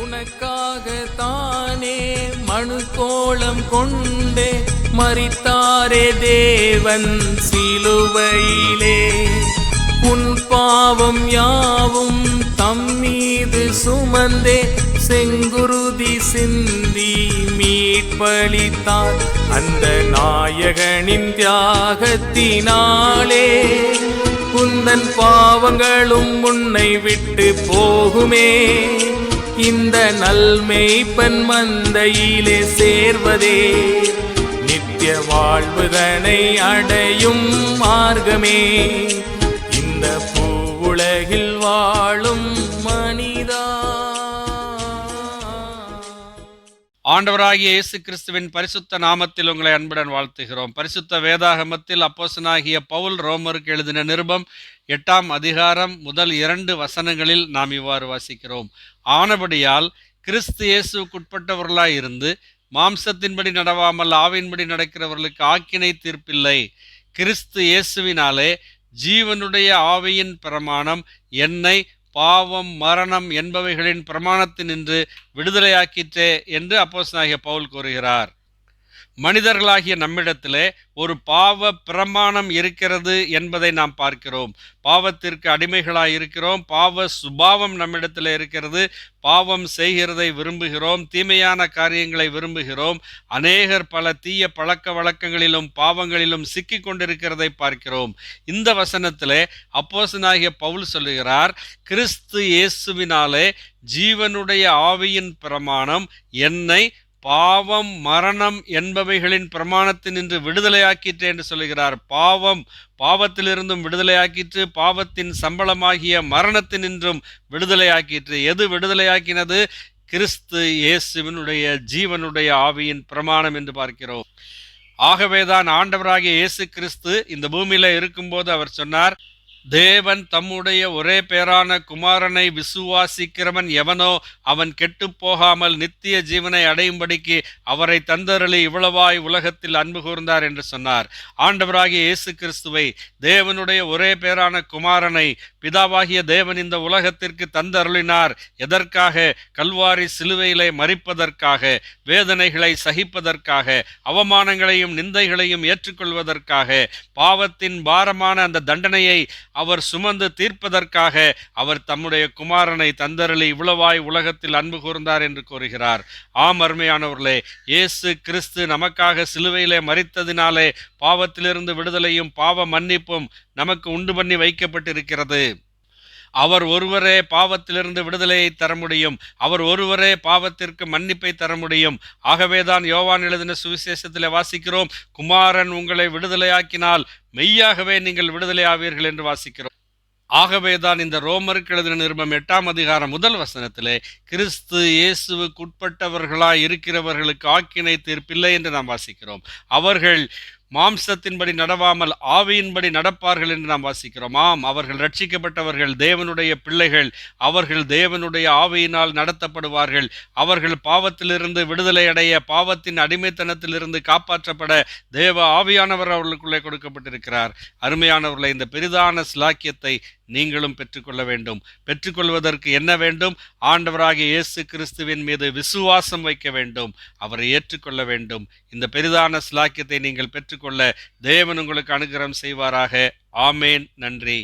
உனக்காக தானே மனு கோலம் கொண்டே மரித்தாரே தேவன் சிலுவையிலே. உன் பாவம் யாவும் தம் மீது சுமந்தே செங்குருதி சிந்தி மீட்பளித்தார். அந்த நாயகனின் தியாகத்தினாலே உந்தன் பாவங்களும் உன்னை விட்டு போகுமே. இந்த நல்மெய்ப்பன் மந்தையிலே சேர்வதே நித்திய வாழ்வுதனை அடையும் மார்க்கமே. இந்த பூவுலகில் வாழும் மனிதா. ஆண்டவராகிய இயேசு கிறிஸ்துவின் பரிசுத்த நாமத்தில் உங்களை அன்புடன் வாழ்த்துகிறோம். பரிசுத்த வேதாகமத்தில் அப்போஸ்தலனாகிய பவுல் ரோமருக்கு எழுதின நிருபம் 8ஆம் அதிகாரம் முதல் 2 வசனங்களில் நாம் இவ்வாறு வாசிக்கிறோம். ஆனபடியால் கிறிஸ்து இயேசுக்குட்பட்டவர்களாய் இருந்து மாம்சத்தின்படி நடவாமல் ஆவியின்படி நடக்கிறவர்களுக்கு ஆக்கினை தீர்ப்பில்லை. கிறிஸ்து இயேசுவினாலே ஜீவனுடைய ஆவியின் பிரமாணம் என்னை பாவம் மரணம் என்பவைகளின் பிரமாணத்தினின்று விடுதலையாக்கிற்றே என்று அப்போஸ்தலனாகிய பவுல் கூறுகிறார். மனிதர்களாகிய நம்மிடத்திலே ஒரு பாவ பிரமாணம் இருக்கிறது என்பதை நாம் பார்க்கிறோம். பாவத்திற்கு அடிமைகளாய் இருக்கிறோம். பாவ சுபாவம் நம்மிடத்தில் இருக்கிறது. பாவம் செய்கிறதை விரும்புகிறோம். தீமையான காரியங்களை விரும்புகிறோம். அநேகர் பல தீய பழக்க வழக்கங்களிலும் பாவங்களிலும் சிக்கி கொண்டிருக்கிறதை பார்க்கிறோம். இந்த வசனத்திலே அப்போஸ்தலனாகிய பவுல் சொல்லுகிறார், கிறிஸ்து இயேசுவினாலே ஜீவனுடைய ஆவியின் பிரமாணம் என்னை பாவம் மரணம் என்பவைகளின் பிரமாணத்தினின்று விடுதலையாக்கிற்று என்று சொல்லுகிறார். பாவத்திலிருந்தும் விடுதலையாக்கிற்று, பாவத்தின் சம்பளமாகிய மரணத்தினின்றும் விடுதலையாக்கிற்று. எது விடுதலையாக்கினது? கிறிஸ்து இயேசுவினுடைய ஜீவனுடைய ஆவியின் பிரமாணம் என்று பார்க்கிறோம். ஆகவேதான் ஆண்டவராகிய இயேசு கிறிஸ்து இந்த பூமியில இருக்கும்போது அவர் சொன்னார், தேவன் தம்முடைய ஒரே பேரான குமாரனை விசுவாசிக்கிறவன் எவனோ அவன் கெட்டு போகாமல் நித்திய ஜீவனை அடையும்படிக்கு அவரை தந்தருளி இவ்வளவாய் உலகத்தில் அன்பு கூர்ந்தார் என்று சொன்னார். ஆண்டவராகிய இயேசு கிறிஸ்துவை, தேவனுடைய ஒரே பேரான குமாரனை பிதாவாகிய தேவன் இந்த உலகத்திற்கு தந்தருளினார். எதற்காக? கல்வாரி சிலுவையிலே மரிப்பதற்காக, வேதனைகளை சகிப்பதற்காக, அவமானங்களையும் நிந்தைகளையும் ஏற்றுக்கொள்வதற்காக, பாவத்தின் பாரமான அந்த தண்டனையை அவர் சுமந்து தீர்ப்பதற்காக அவர் தம்முடைய குமாரனை தந்தருளி இவ்வளவாய் உலகத்தில் அன்பு கூர்ந்தார் என்று கூறுகிறார். ஆம் அருமையானவர்களே, இயேசு கிறிஸ்து நமக்காக சிலுவையிலே மரித்ததினாலே பாவத்திலிருந்து விடுதலையும் பாவ மன்னிப்பும் நமக்கு உண்டு பண்ணி வைக்கப்பட்டிருக்கிறது. அவர் ஒருவரே பாவத்திலிருந்து விடுதலையை தர முடியும். அவர் ஒருவரே பாவத்திற்கு மன்னிப்பை தர முடியும். ஆகவேதான் யோவான் எழுதின சுவிசேஷத்திலே வாசிக்கிறோம், குமாரன் உங்களை விடுதலையாக்கினால் மெய்யாகவே நீங்கள் விடுதலை ஆவீர்கள் என்று வாசிக்கிறோம். ஆகவேதான் இந்த ரோமருக்கு எழுதின நிருபம் 8ஆம் அதிகாரம் முதல் வசனத்திலே கிறிஸ்து இயேசுவுக்குட்பட்டவர்களாய் இருக்கிறவர்களுக்கு ஆக்கினை தீர்ப்பில்லை என்று நாம் வாசிக்கிறோம். அவர்கள் மாம்சத்தின்படி நடவாமல் ஆவியின்படி நடப்பார்கள் என்று நாம் வாசிக்கிறோம். ஆம், அவர்கள் ரட்சிக்கப்பட்டவர்கள், தேவனுடைய பிள்ளைகள். அவர்கள் தேவனுடைய ஆவியினால் நடத்தப்படுவார்கள். அவர்கள் பாவத்திலிருந்து விடுதலை அடைய, பாவத்தின் அடிமைத்தனத்திலிருந்து காப்பாற்றப்பட தேவ ஆவியானவர் அவர்களுக்குள்ளே கொடுக்கப்பட்டிருக்கிறார். அருமையானவர்களை, இந்த பெரிதான ஸ்லாக்கியத்தை நீங்களும் பெற்றுக்கொள்ள வேண்டும். பெற்றுக்கொள்வதற்கு என்ன வேண்டும்? ஆண்டவராகிய இயேசு கிறிஸ்துவின் மீது விசுவாசம் வைக்க வேண்டும். அவரை ஏற்றுக்கொள்ள வேண்டும். இந்த பெரிதான ஸ்லாக்கியத்தை நீங்கள் பெற்றுக்கொள்ள தேவன் உங்களுக்கு அனுகிரகம் செய்வாராக. ஆமேன். நன்றி.